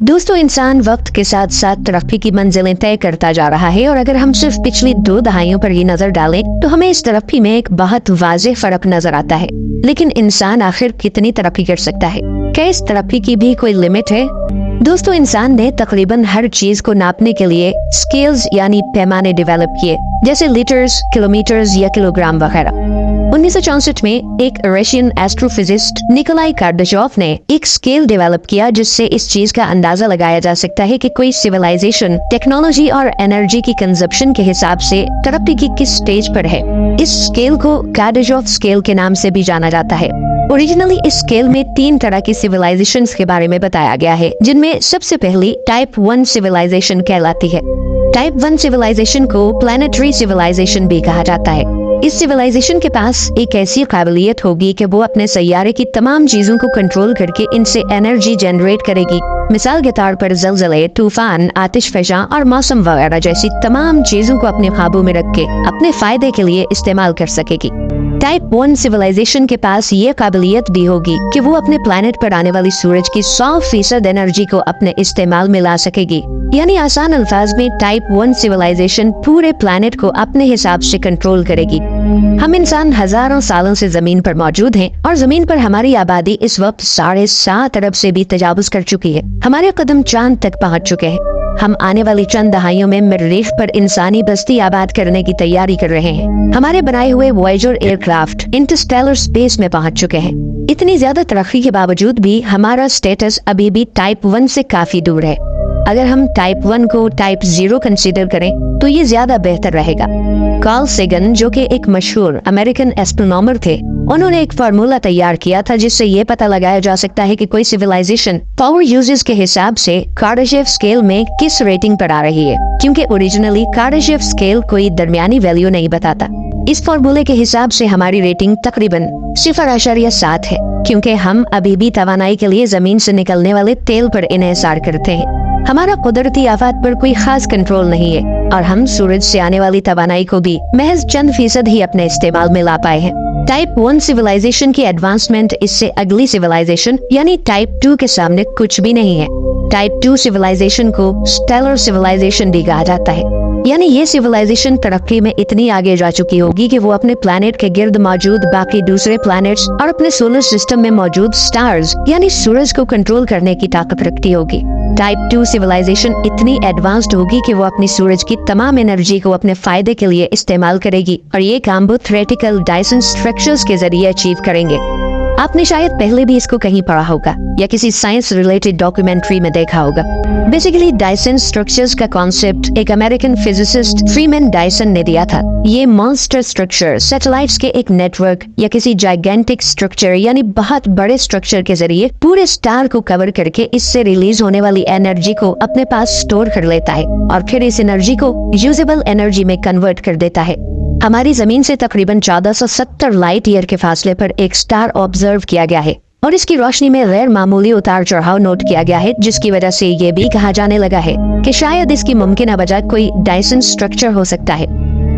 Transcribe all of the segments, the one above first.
दोस्तों, इंसान वक्त के साथ साथ तरक्की की मंजिलें तय करता जा रहा है और अगर हम सिर्फ पिछली 2 दहाइयों पर ही नजर डालें तो हमें इस तरक्की में एक बहुत वाज़ेह फर्क नजर आता है। लेकिन इंसान आखिर कितनी तरक्की कर सकता है? क्या इस तरक्की की भी कोई लिमिट है? दोस्तों, इंसान ने तकरीबन हर चीज को नापने के लिए स्केल्स यानी पैमाने डेवलप किए, जैसे लीटर्स, किलोमीटर्स या किलोग्राम वगैरह। 1964 में एक रशियन एस्ट्रोफिजिस्ट निकोलाई कार्डाशोव ने एक स्केल डेवलप किया जिससे इस चीज का अंदाजा लगाया जा सकता है कि कोई सिविलाइजेशन टेक्नोलॉजी और एनर्जी की कंजप्शन के हिसाब से तरक्की की किस स्टेज पर है। इस स्केल को कार्डाशोव स्केल के नाम से भी जाना जाता है। ओरिजिनली इस स्केल में 3 तरह की सिविलाइजेशंस के बारे में बताया गया है, जिनमें सबसे पहली टाइप 1 सिविलाइजेशन कहलाती है। टाइप 1 सिविलाइजेशन को प्लैनेटरी सिविलाइजेशन भी कहा जाता है। इस सिविलाइजेशन के पास एक ऐसी काबिलियत होगी कि वो अपने सैयारे की तमाम चीजों को कंट्रोल करके इनसे एनर्जी जनरेट करेगी। मिसाल के तौर पर ज़लज़ले, तूफान, आतिशफ़शां और मौसम वगैरह जैसी तमाम चीजों को अपने काबू में रख के अपने फायदे के लिए इस्तेमाल कर सकेगी। टाइप 1 सिविलाइजेशन के पास ये काबिलियत भी होगी कि वो अपने प्लैनेट पर आने वाली सूरज की 100% एनर्जी को अपने इस्तेमाल में ला सकेगी। यानी आसान अल्फाज में टाइप 1 सिविलाइजेशन पूरे प्लैनेट को अपने हिसाब से कंट्रोल करेगी। हम इंसान हजारों सालों से जमीन पर मौजूद हैं और जमीन पर हमारी आबादी इस वक्त 7.5 अरब से भी तजावुज कर चुकी है। हमारे कदम चांद तक पहुंच चुके हैं। हम आने वाली चंद दहाइयों में मरीख पर इंसानी बस्ती आबाद करने की तैयारी कर रहे हैं। हमारे बनाए हुए वॉयेजर एयरक्राफ्ट इंटरस्टेलर स्पेस में पहुंच चुके हैं। इतनी ज्यादा तरक्की के बावजूद भी हमारा स्टेटस अभी भी टाइप 1 से काफी दूर है। अगर हम टाइप 1 को टाइप 0 कंसीडर करें तो ये ज्यादा बेहतर रहेगा। कार्ल सेगन, जो कि एक मशहूर अमेरिकन एस्ट्रोनॉमर थे, उन्होंने एक फार्मूला तैयार किया था जिससे ये पता लगाया जा सकता है कि कोई सिविलाइजेशन पावर यूजेस के हिसाब से कार्डाशेव स्केल में किस रेटिंग पर आ रही है, क्योंकि ओरिजिनली कार्डाशेव स्केल कोई दरमियानी वैल्यू नहीं बताता। इस फार्मूले के हिसाब से हमारी रेटिंग तकरीबन 0.7 है, क्योंकि हम अभी भी तवानाई के लिए जमीन से निकलने वाले तेल पर इन्हिसार करते हैं। हमारा कुदरती आफात पर कोई खास कंट्रोल नहीं है और हम सूरज से आने वाली तवानाई को भी महज चंद फीसद ही अपने इस्तेमाल में ला पाए हैं। टाइप 1 सिविलाइजेशन की एडवांसमेंट इससे अगली सिविलाइजेशन यानी टाइप 2 के सामने कुछ भी नहीं है। टाइप 2 सिविलाइजेशन को स्टेलर सिविलाइजेशन भी कहा जाता है। यानी ये सिविलाइजेशन तरक्की में इतनी आगे जा चुकी होगी कि वो अपने प्लैनेट के गिर्द मौजूद बाकी दूसरे प्लैनेट्स और अपने सोलर सिस्टम में मौजूद स्टार्स यानी सूरज को कंट्रोल करने की ताकत रखती होगी। टाइप 2 सिविलाइजेशन इतनी एडवांस्ड होगी कि वो अपनी सूरज की तमाम एनर्जी को अपने फायदे के लिए इस्तेमाल करेगी और ये काम वो थ्योरेटिकल डायसन स्ट्रक्चर्स के जरिए अचीव करेंगे। आपने शायद पहले भी इसको कहीं पढ़ा होगा या किसी साइंस रिलेटेड डॉक्यूमेंट्री में देखा होगा। बेसिकली डायसन स्ट्रक्चर्स का कॉन्सेप्ट एक अमेरिकन फिजिसिस्ट फ्रीमैन डायसन ने दिया था। ये मॉन्स्टर स्ट्रक्चर सैटेलाइट्स के एक नेटवर्क या किसी जाइगेंटिक स्ट्रक्चर यानी बहुत बड़े स्ट्रक्चर के जरिए पूरे स्टार को कवर करके इससे रिलीज होने वाली एनर्जी को अपने पास स्टोर कर लेता है और फिर इस एनर्जी को यूजेबल एनर्जी में कन्वर्ट कर देता है। हमारी जमीन से तकरीबन 1470 लाइट ईयर के फासले पर एक स्टार ऑब्जर्व किया गया है और इसकी रोशनी में गैर मामूली उतार चढ़ाव नोट किया गया है, जिसकी वजह से ये भी कहा जाने लगा है कि शायद इसकी मुमकिन वजह कोई डायसन स्ट्रक्चर हो सकता है।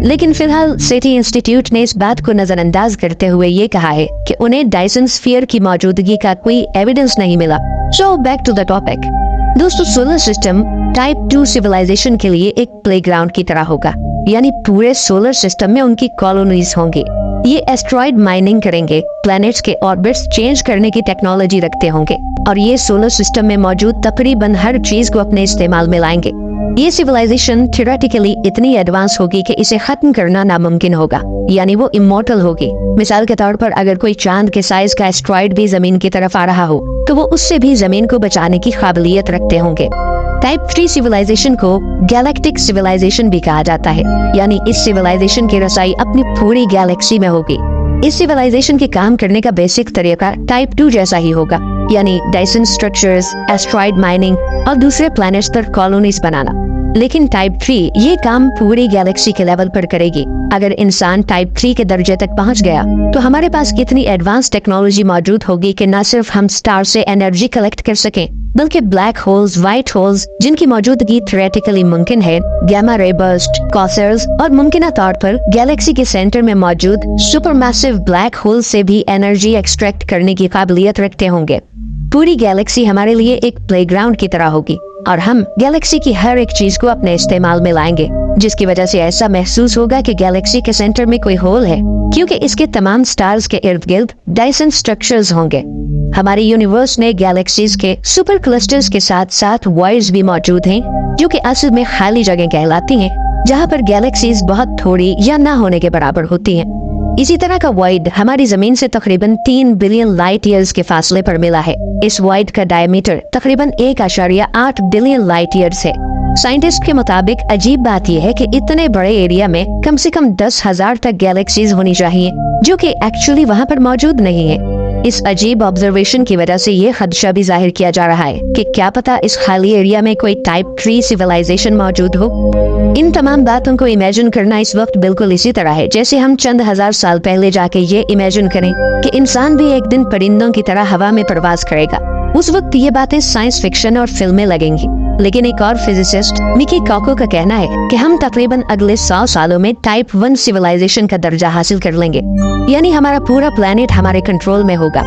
लेकिन फिलहाल सेटी इंस्टीट्यूट ने इस बात को नजरअंदाज करते हुए ये कहा है कि उन्हें डायसन स्फीयर की मौजूदगी का कोई एविडेंस नहीं मिला। So back to the topic. दोस्तों, सोलर सिस्टम टाइप 2 सिविलाइजेशन के लिए एक प्लेग्राउंड की तरह होगा, यानी पूरे सोलर सिस्टम में उनकी कॉलोनीज होंगी। ये एस्ट्रॉइड माइनिंग करेंगे, प्लैनेट्स के ऑर्बिट्स चेंज करने की टेक्नोलॉजी रखते होंगे और ये सोलर सिस्टम में मौजूद तकरीबन हर चीज को अपने इस्तेमाल में लाएंगे। ये सिविलाइजेशन थ्योरेटिकली इतनी एडवांस होगी कि इसे खत्म करना नामुमकिन होगा, यानी वो इमॉर्टल होगी। मिसाल के तौर पर अगर कोई चांद के साइज का एस्ट्रॉइड भी जमीन की तरफ आ रहा हो तो वो उससे भी जमीन को बचाने की काबिलियत रखते होंगे। टाइप 3 सिविलाइजेशन को गैलेक्टिक सिविलाइजेशन भी कहा जाता है, यानी इस सिविलाइजेशन की रसाई अपनी पूरी गैलेक्सी में होगी। इस सिविलाइजेशन के काम करने का बेसिक तरीका टाइप 2 जैसा ही होगा, यानी डायसन स्ट्रक्चर्स, एस्ट्रॉइड माइनिंग और दूसरे प्लैनेट्स पर कॉलोनीज बनाना। लेकिन टाइप 3 ये काम पूरी गैलेक्सी के लेवल पर करेगी। अगर इंसान टाइप 3 के दर्जे तक पहुंच गया तो हमारे पास कितनी एडवांस टेक्नोलॉजी मौजूद होगी कि न सिर्फ हम स्टार से एनर्जी कलेक्ट कर सकें, बल्कि ब्लैक होल्स, व्हाइट होल्स जिनकी मौजूदगी थ्योरेटिकली मुमकिन है, गैमा रे बर्स्ट, क्वासर्स और मुमकिन तौर पर गैलेक्सी के सेंटर में मौजूद सुपरमैसिव ब्लैक होल से भी एनर्जी एक्सट्रैक्ट करने की काबिलियत रखते होंगे। पूरी गैलेक्सी हमारे लिए एक प्लेग्राउंड की तरह होगी और हम गैलेक्सी की हर एक चीज को अपने इस्तेमाल में लाएंगे, जिसकी वजह से ऐसा महसूस होगा कि गैलेक्सी के सेंटर में कोई होल है, क्योंकि इसके तमाम स्टार्स के इर्द गिर्द डायसन स्ट्रक्चर्स होंगे। हमारे यूनिवर्स में गैलेक्सीज के सुपर क्लस्टर्स के साथ साथ वॉइड्स भी मौजूद हैं, जो कि असल में खाली जगह कहलाती हैं, जहाँ पर गैलेक्सीज बहुत थोड़ी या ना होने के बराबर होती हैं। इसी तरह का वॉइड हमारी जमीन से तकरीबन 3 बिलियन लाइट ईयर्स के फासले पर मिला है। इस वॉइड का डायमीटर तकरीबन 1.8 बिलियन लाइट ईयर्स है। साइंटिस्ट के मुताबिक अजीब बात यह है कि इतने बड़े एरिया में कम से कम 10,000 तक गैलेक्सीज होनी चाहिए, जो कि एक्चुअली वहाँ पर मौजूद नहीं है। इस अजीब ऑब्जर्वेशन की वजह से ये खदशा भी जाहिर किया जा रहा है कि क्या पता इस खाली एरिया में कोई टाइप 3 सिविलाइजेशन मौजूद हो। इन तमाम बातों को इमेजिन करना इस वक्त बिल्कुल इसी तरह है जैसे हम चंद हजार साल पहले जाके ये इमेजिन करें कि इंसान भी एक दिन परिंदों की तरह हवा में प्रवास करेगा। उस वक्त ये बातें साइंस फिक्शन और फिल्में लगेंगी, लेकिन एक और फिजिसिस्ट मिकी कॉको का कहना है कि हम तकरीबन अगले 100 सालों में टाइप 1 सिविलाइजेशन का दर्जा हासिल कर लेंगे, यानी हमारा पूरा प्लेनेट हमारे कंट्रोल में होगा।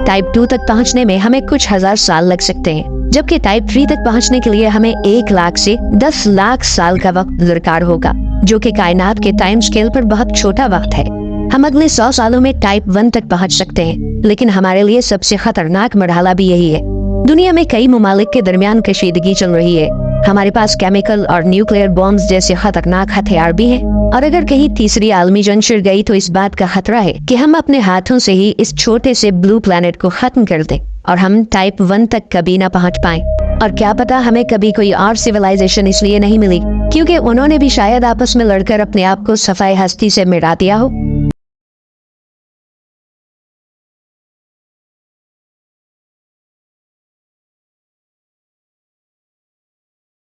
टाइप 2 तक पहुंचने में हमें कुछ हजार साल लग सकते हैं, जबकि टाइप 3 तक पहुंचने के लिए हमें 1 लाख से 10 लाख साल का वक्त दरकार होगा, जो कि कायनात के टाइम स्केल पर बहुत छोटा वक्त है। हम अगले 100 सालों में टाइप 1 तक पहुंच सकते हैं, लेकिन हमारे लिए सबसे खतरनाक मरहला भी यही है। दुनिया में कई ममालिक के दरमियान कशीदगी चल रही है। हमारे पास केमिकल और न्यूक्लियर बॉम्ब्स जैसे खतरनाक हथियार भी हैं, और अगर कहीं तीसरी आलमी जंग छिड़ गई तो इस बात का खतरा है कि हम अपने हाथों से ही इस छोटे से ब्लू प्लेनेट को खत्म कर दें और हम टाइप 1 तक कभी ना पहुंच पाएं। और क्या पता हमें कभी कोई और सिविलाइजेशन इसलिए नहीं मिली क्योंकि उन्होंने भी शायद आपस में लड़कर अपने आप को सफाई हस्ती से मिटा दिया हो।